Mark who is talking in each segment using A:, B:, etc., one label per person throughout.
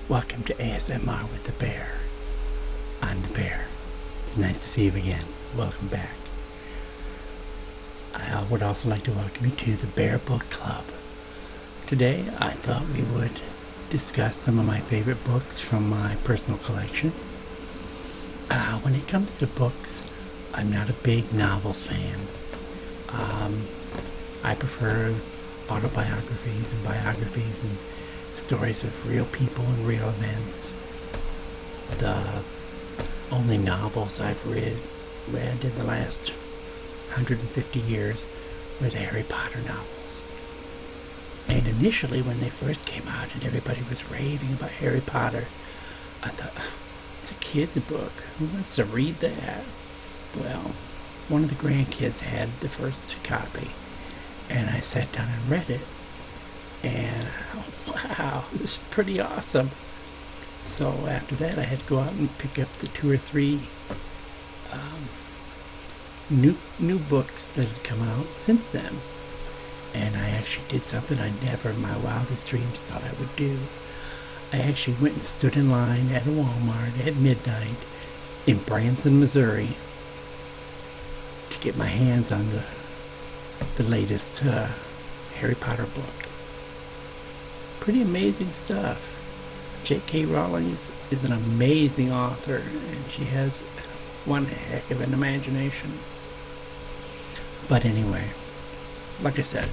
A: Welcome to ASMR with the Bear. I'm the Bear. It's nice to see you again. Welcome back. I would also like to welcome you to the Bear Book Club. Today I thought we would discuss some of my favorite books from my personal collection. When it comes to books, I'm not a big novels fan. I prefer autobiographies and biographies and stories of real people and real events. The only novels I've read in the last 150 years were the Harry Potter novels. And initially, when they first came out and everybody was raving about Harry Potter, I thought, it's a kid's book. Who wants to read that? Well, one of the grandkids had the first copy, and I sat down and read it. And wow, this is pretty awesome. So after that, I had to go out and pick up the 2 or 3 new books that had come out since then. And I actually did something I never in my wildest dreams thought I would do. I actually went and stood in line at a Walmart at midnight in Branson, Missouri, to get my hands on the latest Harry Potter book. Pretty amazing stuff. J.K. Rowling is an amazing author, and she has one heck of an imagination. But anyway, like I said,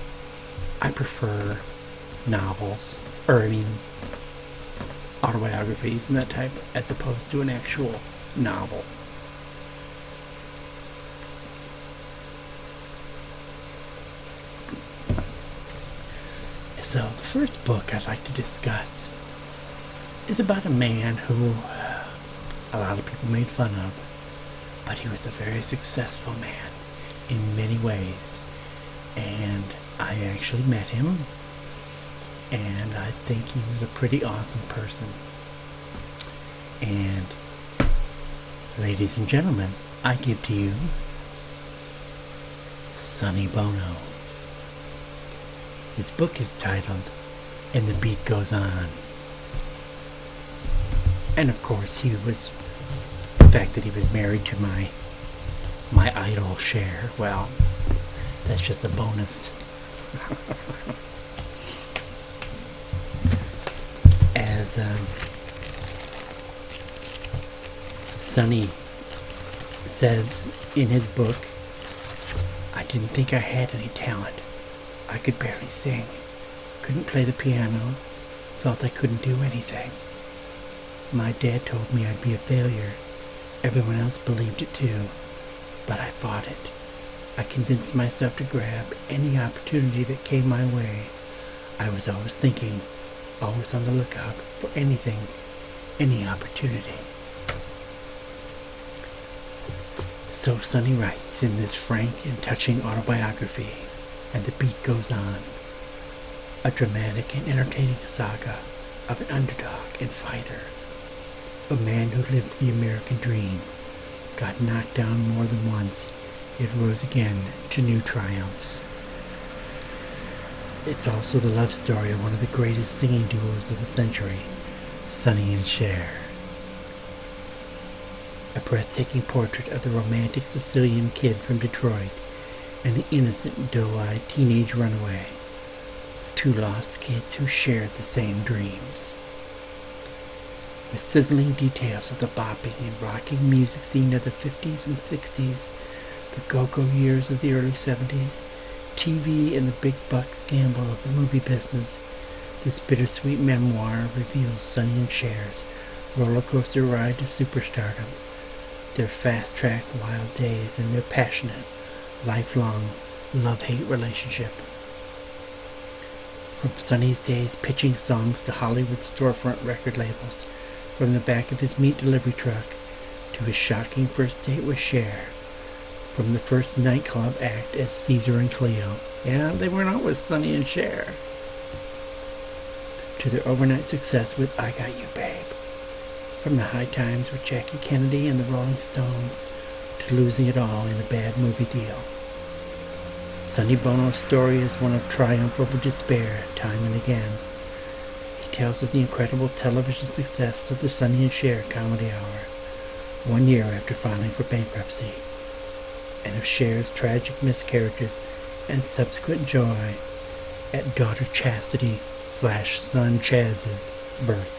A: I prefer novels, autobiographies and that type, as opposed to an actual novel. So the first book I'd like to discuss is about a man who a lot of people made fun of, but he was a very successful man in many ways. And I actually met him, and I think he was a pretty awesome person. And ladies and gentlemen, I give to you Sonny Bono. His book is titled And the Beat Goes On. And of course, the fact that he was married to my idol Cher, well, that's just a bonus. As Sonny says in his book, I didn't think I had any talent. I could barely sing, couldn't play the piano, felt I couldn't do anything. My dad told me I'd be a failure. Everyone else believed it too, but I fought it. I convinced myself to grab any opportunity that came my way. I was always thinking, always on the lookout for anything, any opportunity. So Sonny writes in this frank and touching autobiography, And the Beat Goes On, a dramatic and entertaining saga of an underdog and fighter, a man who lived the American dream, got knocked down more than once, yet rose again to new triumphs. It's also the love story of one of the greatest singing duos of the century, Sonny and Cher. A breathtaking portrait of the romantic Sicilian kid from Detroit and the innocent, doe-eyed teenage runaway, 2 lost kids who shared the same dreams. With sizzling details of the bopping and rocking music scene of the 50s and 60s, the go-go years of the early 70s, TV and the big bucks gamble of the movie business, this bittersweet memoir reveals Sonny and Cher's roller coaster ride to superstardom, their fast-track wild days, and their passionate, lifelong love-hate relationship. From Sonny's days pitching songs to Hollywood storefront record labels, from the back of his meat delivery truck to his shocking first date with Cher, from the first nightclub act as Caesar and Cleo, yeah, they went out with Sonny and Cher, to their overnight success with I Got You Babe, from the high times with Jackie Kennedy and the Rolling Stones to losing it all in a bad movie deal. Sonny Bono's story is one of triumph over despair time and again. He details of the incredible television success of the Sonny and Cher Comedy Hour, 1 year after filing for bankruptcy, and of Cher's tragic miscarriages and subsequent joy at daughter Chastity/son Chaz's birth.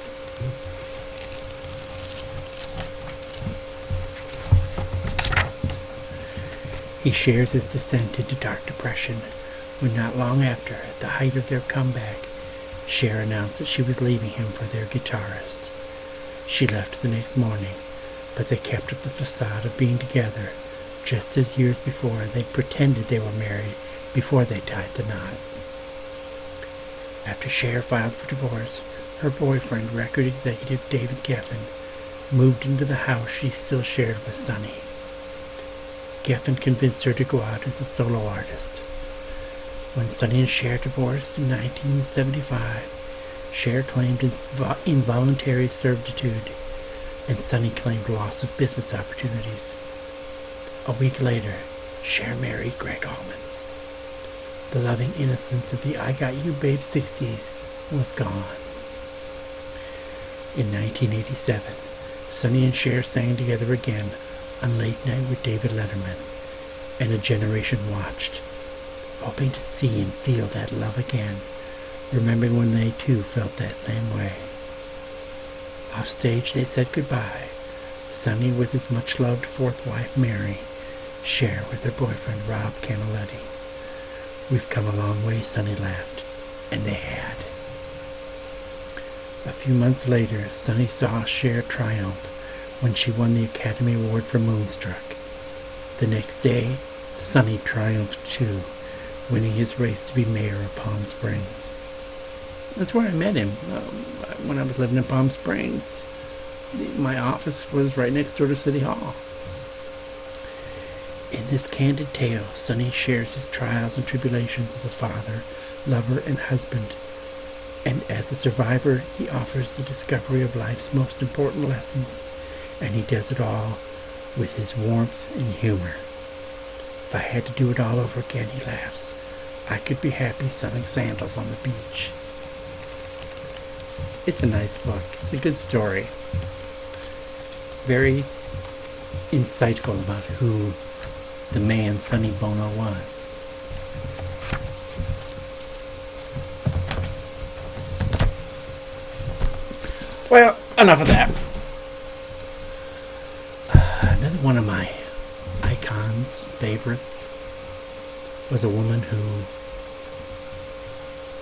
A: He shares his descent into dark depression when not long after, at the height of their comeback, Cher announced that she was leaving him for their guitarist. She left the next morning, but they kept up the facade of being together, just as years before they'd pretended they were married before they tied the knot. After Cher filed for divorce, her boyfriend, record executive David Geffen, moved into the house she still shared with Sonny. Geffen convinced her to go out as a solo artist. When Sonny and Cher divorced in 1975, Cher claimed involuntary servitude, and Sonny claimed loss of business opportunities. A week later, Cher married Greg Allman. The loving innocence of the I Got You Babe 60s was gone. In 1987, Sonny and Cher sang together again on Late Night with David Letterman, and a generation watched, hoping to see and feel that love again, remembering when they too felt that same way. Off stage they said goodbye, Sonny with his much-loved fourth wife Mary, Cher with her boyfriend Rob Camilletti. "We've come a long way," Sonny laughed, and they had. A few months later, Sonny saw Cher triumph when she won the Academy Award for Moonstruck. The next day, Sonny triumphed too, winning his race to be mayor of Palm Springs. That's where I met him, when I was living in Palm Springs. My office was right next door to City Hall. In this candid tale, Sonny shares his trials and tribulations as a father, lover, and husband. And as a survivor, he offers the discovery of life's most important lessons, and he does it all with his warmth and humor. "If I had to do it all over again," he laughs, "I could be happy selling sandals on the beach." It's a nice book. It's a good story. Very insightful about who the man Sonny Bono was. Well, enough of that. Another one of my icons, favorites, was a woman who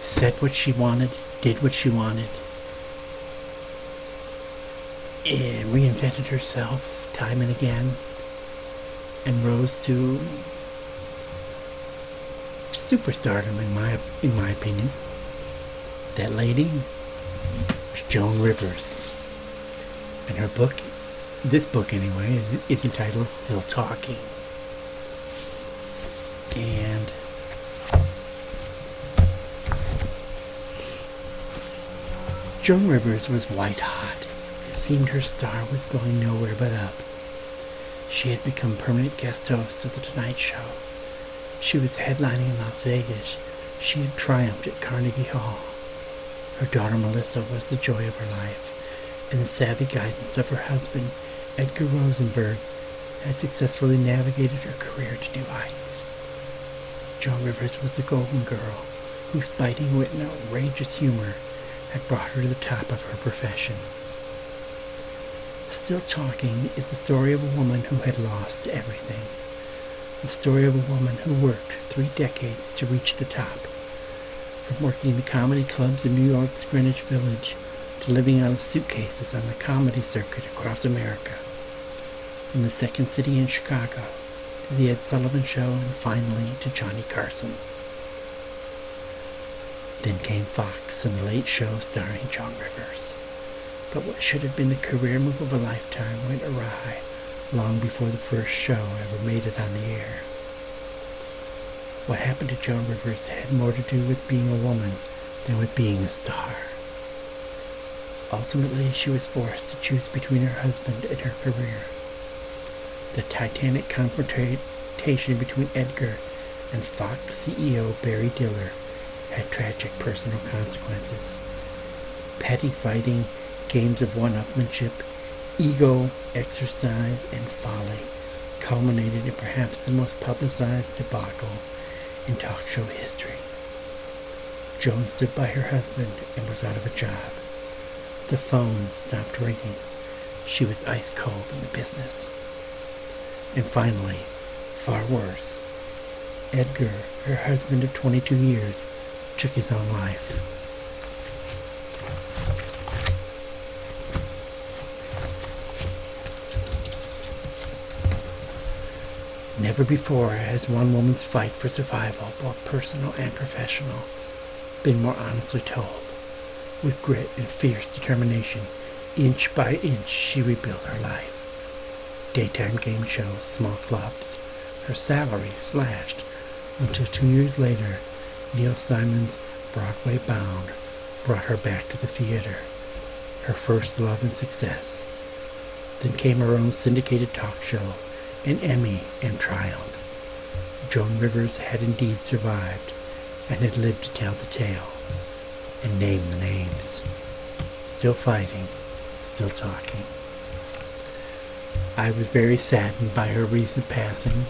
A: said what she wanted, did what she wanted, and reinvented herself time and again, and rose to superstardom in my opinion. That lady was Joan Rivers, and her book, this book anyway, is entitled Still Talking. And Joan Rivers was white hot. It seemed her star was going nowhere but up. She had become permanent guest host of The Tonight Show. She was headlining in Las Vegas. She had triumphed at Carnegie Hall. Her daughter Melissa was the joy of her life, and the savvy guidance of her husband, Edgar Rosenberg, had successfully navigated her career to new heights. Joan Rivers was the golden girl, whose biting wit and outrageous humor had brought her to the top of her profession. Still Talking is the story of a woman who had lost everything. The story of a woman who worked 3 decades to reach the top. From working in the comedy clubs in New York's Greenwich Village to living out of suitcases on the comedy circuit across America. From the Second City in Chicago to the Ed Sullivan Show and finally to Johnny Carson. Then came Fox and The Late Show starring Joan Rivers. But what should have been the career move of a lifetime went awry long before the first show ever made it on the air. What happened to Joan Rivers had more to do with being a woman than with being a star. Ultimately, she was forced to choose between her husband and her career. The titanic confrontation between Edgar and Fox CEO Barry Diller had tragic personal consequences. petty fighting, games of one-upmanship, ego, exercise, and folly culminated in perhaps the most publicized debacle in talk show history. Joan stood by her husband and was out of a job. The phone stopped ringing. She was ice cold in the business. And finally, far worse, Edgar, her husband of 22 years, took his own life. Never before has one woman's fight for survival, both personal and professional, been more honestly told. With grit and fierce determination, inch by inch she rebuilt her life. Daytime game shows, small clubs, her salary slashed, until 2 years later, Neil Simon's Broadway Bound brought her back to the theater, her first love and success. Then came her own syndicated talk show, an Emmy and triumph. Joan Rivers had indeed survived, and had lived to tell the tale, and name the names. Still fighting, still talking. I was very saddened by her recent passing,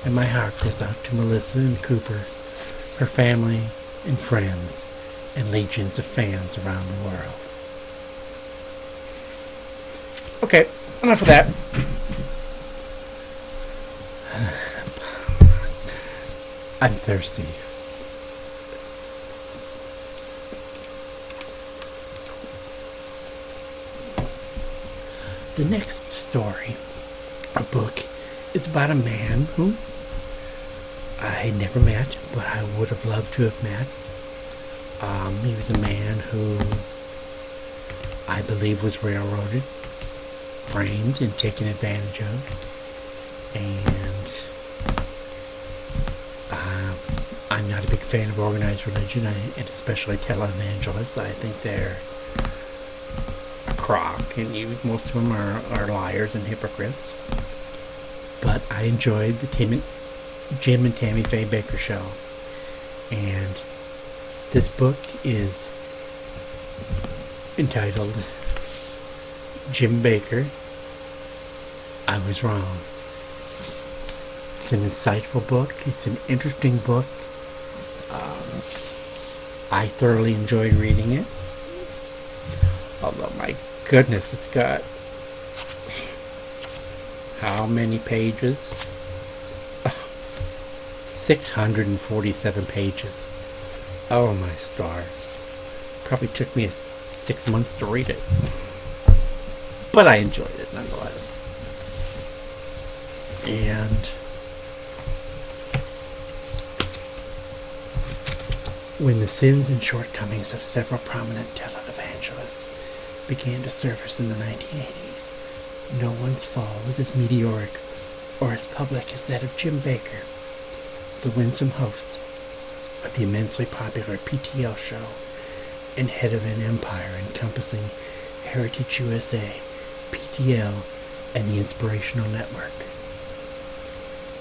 A: and my heart goes out to Melissa and Cooper, her family and friends, and legions of fans around the world. Okay, enough of that. I'm thirsty. The next story, or book, is about a man who I never met, but I would have loved to have met. He was a man who I believe was railroaded, framed, and taken advantage of. And I'm not a big fan of organized religion, and especially televangelists. I think they're a crock, and most of them are liars and hypocrites. But I enjoyed the Jim and Tammy Faye Bakker show. And this book is entitled Jim Bakker, I Was Wrong. It's an insightful book. It's an interesting book. I thoroughly enjoyed reading it. Although, my goodness, it's got how many pages? 647 pages. Oh my stars. Probably took me 6 months to read it. But I enjoyed it nonetheless. And when the sins and shortcomings of several prominent televangelists began to surface in the 1980s, no one's fall was as meteoric or as public as that of Jim Bakker, the winsome host of the immensely popular PTL show and head of an empire encompassing Heritage USA, PTL, and the Inspirational Network.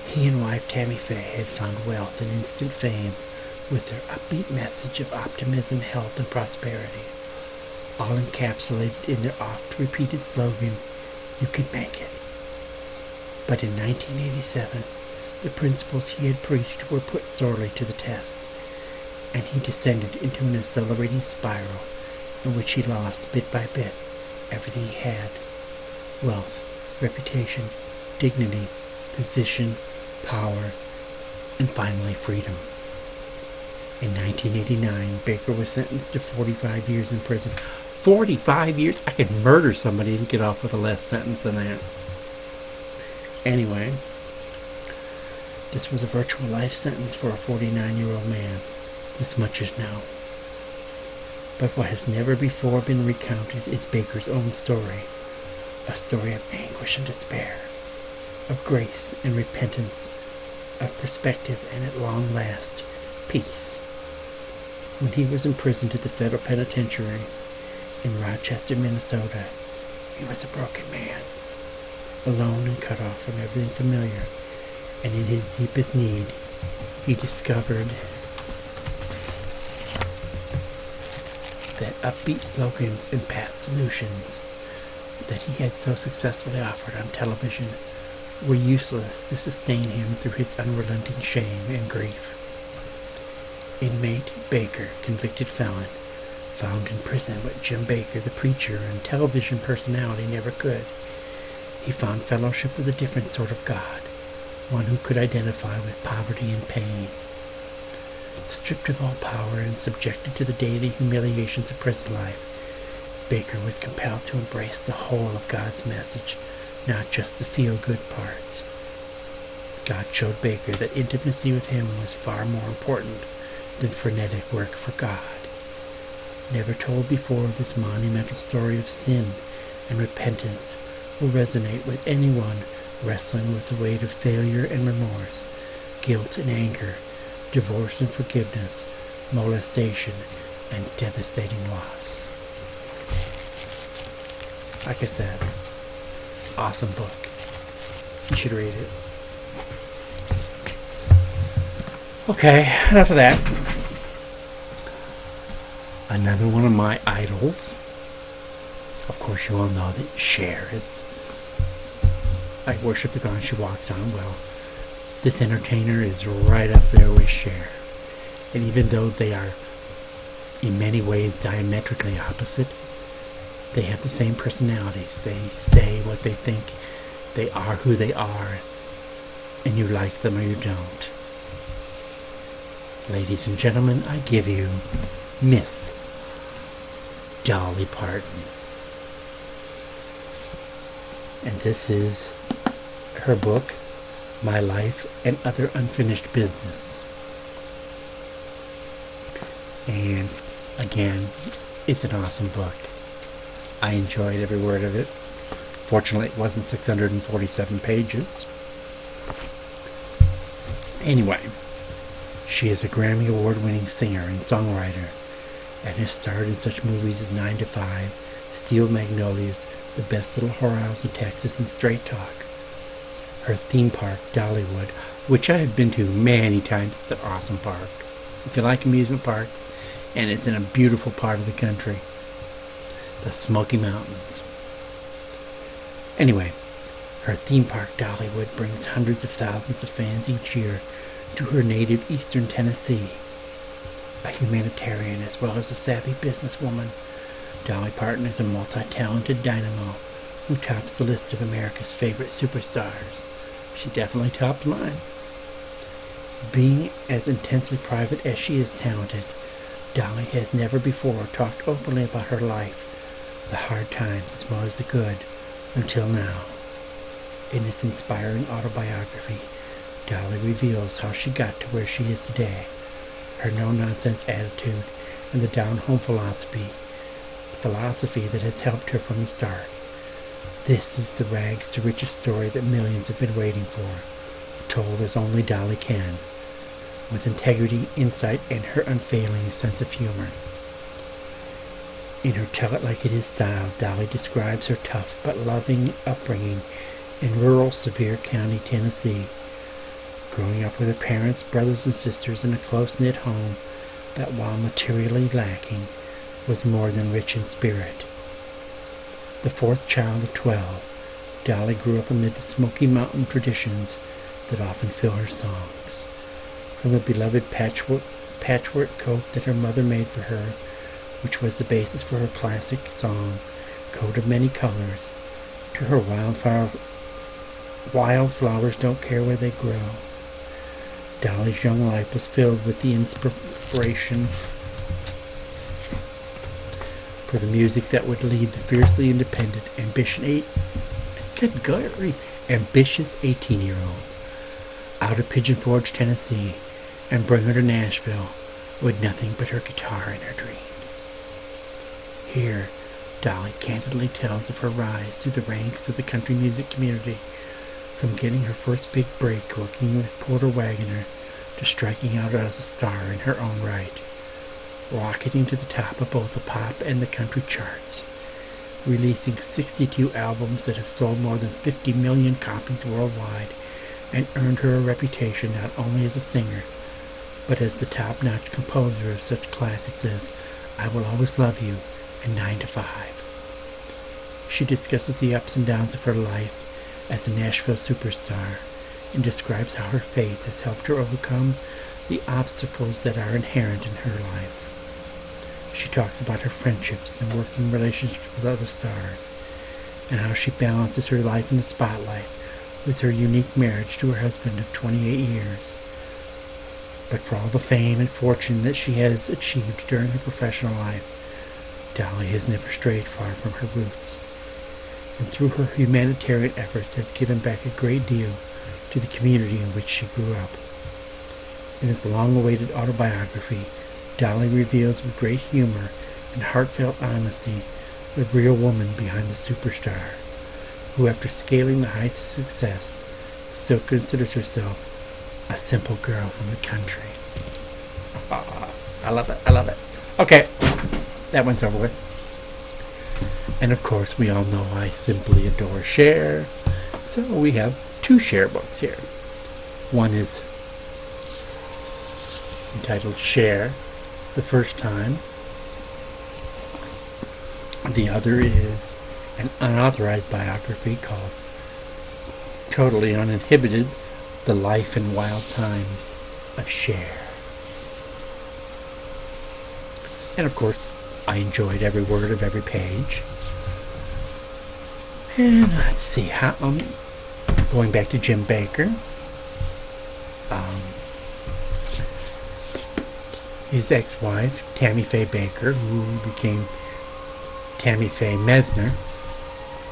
A: He and wife Tammy Faye had found wealth and instant fame with their upbeat message of optimism, health, and prosperity, all encapsulated in their oft-repeated slogan, "You can make it." But in 1987, the principles he had preached were put sorely to the test, and he descended into an accelerating spiral in which he lost, bit by bit, everything he had: wealth, reputation, dignity, position, power, and finally freedom. In 1989, Bakker was sentenced to 45 years in prison. 45 years? I could murder somebody and get off with a less sentence than that. Anyway, this was a virtual life sentence for a 49-year-old man. This much is known. But what has never before been recounted is Bakker's own story. A story of anguish and despair, of grace and repentance, of perspective and, at long last, peace. When he was imprisoned at the federal penitentiary in Rochester, Minnesota, he was a broken man, alone and cut off from everything familiar, and in his deepest need, he discovered that upbeat slogans and pat solutions that he had so successfully offered on television were useless to sustain him through his unrelenting shame and grief. Inmate Bakker, convicted felon, found in prison what Jim Bakker, the preacher and television personality, never could. He found fellowship with a different sort of God, one who could identify with poverty and pain. Stripped of all power and subjected to the daily humiliations of prison life, Bakker was compelled to embrace the whole of God's message, not just the feel-good parts. God showed Bakker that intimacy with him was far more important than frenetic work for God. Never told before, this monumental story of sin and repentance will resonate with anyone wrestling with the weight of failure and remorse, guilt and anger, divorce and forgiveness, molestation, and devastating loss. Like I said, awesome book. You should read it. Okay, enough of that. Another one of my idols. Of course, you all know that Cher is. I worship the ground she walks on. Well, this entertainer is right up there with Cher. And even though they are in many ways diametrically opposite, they have the same personalities. They say what they think. They are who they are. And you like them or you don't. Ladies and gentlemen, I give you Miss Dolly Parton. And this is her book, My Life and Other Unfinished Business. And again, it's an awesome book. I enjoyed every word of it. Fortunately, it wasn't 647 pages. Anyway, she is a Grammy Award-winning singer and songwriter and has starred in such movies as 9 to 5, Steel Magnolias, The Best Little Whorehouse in Texas, and Straight Talk. Her theme park, Dollywood, which I have been to many times. It's an awesome park. If you like amusement parks, and it's in a beautiful part of the country, the Smoky Mountains. Anyway, her theme park, Dollywood, brings hundreds of thousands of fans each year to her native eastern Tennessee. A humanitarian as well as a savvy businesswoman, Dolly Parton is a multi-talented dynamo who tops the list of America's favorite superstars. She definitely topped mine. Being as intensely private as she is talented, Dolly has never before talked openly about her life, the hard times as well as the good, until now. In this inspiring autobiography, Dolly reveals how she got to where she is today, her no-nonsense attitude, and the down-home philosophy that has helped her from the start. This is the rags-to-riches story that millions have been waiting for, told as only Dolly can, with integrity, insight, and her unfailing sense of humor. In her Tell It Like It Is style, Dolly describes her tough but loving upbringing in rural Sevier County, Tennessee, growing up with her parents, brothers, and sisters in a close-knit home that, while materially lacking, was more than rich in spirit. The fourth child of 12, Dolly grew up amid the Smoky Mountain traditions that often fill her songs. From the beloved patchwork coat that her mother made for her, which was the basis for her classic song, Coat of Many Colors, to her wildflowers don't care where they grow. Dolly's young life was filled with the inspiration for the music that would lead the fiercely independent, ambitious 18-year-old out of Pigeon Forge, Tennessee, and bring her to Nashville with nothing but her guitar and her dreams. Here, Dolly candidly tells of her rise through the ranks of the country music community, from getting her first big break working with Porter Wagoner to striking out as a star in her own right, rocketing to the top of both the pop and the country charts, releasing 62 albums that have sold more than 50 million copies worldwide and earned her a reputation not only as a singer, but as the top-notch composer of such classics as I Will Always Love You, and 9 to 5. She discusses the ups and downs of her life as a Nashville superstar and describes how her faith has helped her overcome the obstacles that are inherent in her life. She talks about her friendships and working relationships with other stars, and how she balances her life in the spotlight with her unique marriage to her husband of 28 years. But for all the fame and fortune that she has achieved during her professional life, Dolly has never strayed far from her roots, and through her humanitarian efforts has given back a great deal to the community in which she grew up. In this long-awaited autobiography, Dolly reveals with great humor and heartfelt honesty the real woman behind the superstar, who after scaling the heights of success, still considers herself a simple girl from the country. I love it. I love it. Okay, that one's over with. And of course, we all know I simply adore Cher. So we have 2 Cher books here. One is entitled Cher, The First Time. The other is an unauthorized biography called Totally Uninhibited, The Life and Wild Times of Cher. And of course, I enjoyed every word of every page. And let's see, how going back to Jim Bakker. His ex-wife, Tammy Faye Bakker, who became Tammy Faye Mesner.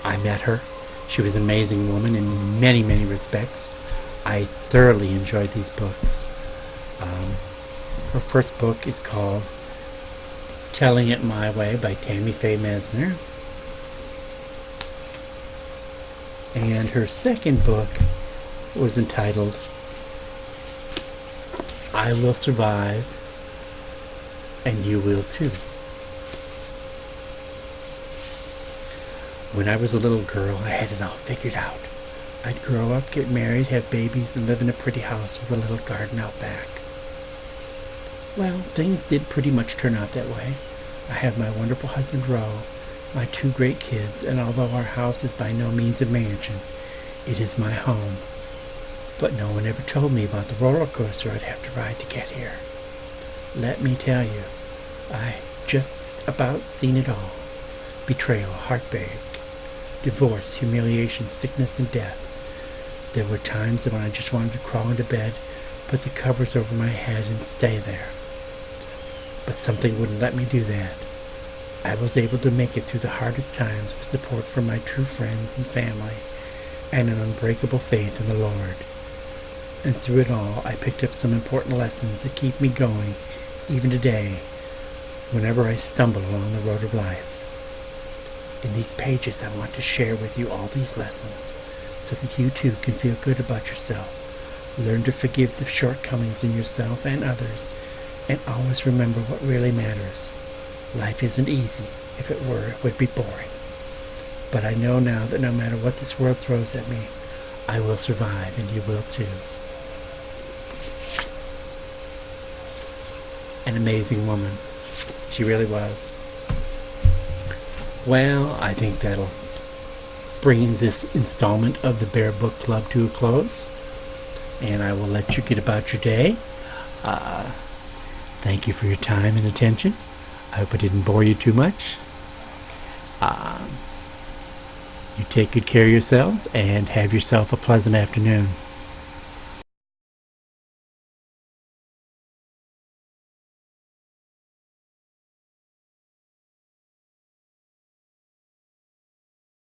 A: I met her. She was an amazing woman in many, many respects. I thoroughly enjoyed these books. Her first book is called Telling It My Way by Tammy Faye Mesner. And her second book was entitled I Will Survive and You Will Too. When I was a little girl, I had it all figured out. I'd grow up, get married, have babies, and live in a pretty house with a little garden out back. Well, things did pretty much turn out that way. I have my wonderful husband, Ro, my 2 great kids, and although our house is by no means a mansion, it is my home. But no one ever told me about the roller coaster I'd have to ride to get here. Let me tell you, I just about seen it all. Betrayal, heartbreak, divorce, humiliation, sickness, and death. There were times when I just wanted to crawl into bed, put the covers over my head, and stay there. But something wouldn't let me do that. I was able to make it through the hardest times with support from my true friends and family, and an unbreakable faith in the Lord. And through it all, I picked up some important lessons that keep me going, even today, whenever I stumble along the road of life. In these pages, I want to share with you all these lessons, so that you too can feel good about yourself, learn to forgive the shortcomings in yourself and others, and always remember what really matters. Life isn't easy. If it were, it would be boring. But I know now that no matter what this world throws at me, I will survive, and you will too. An amazing woman. She really was. Well, I think that'll bring this installment of the Bear Book Club to a close. And I will let you get about your day. Thank you for your time and attention. I hope I didn't bore you too much. You take good care of yourselves and have yourself a pleasant afternoon.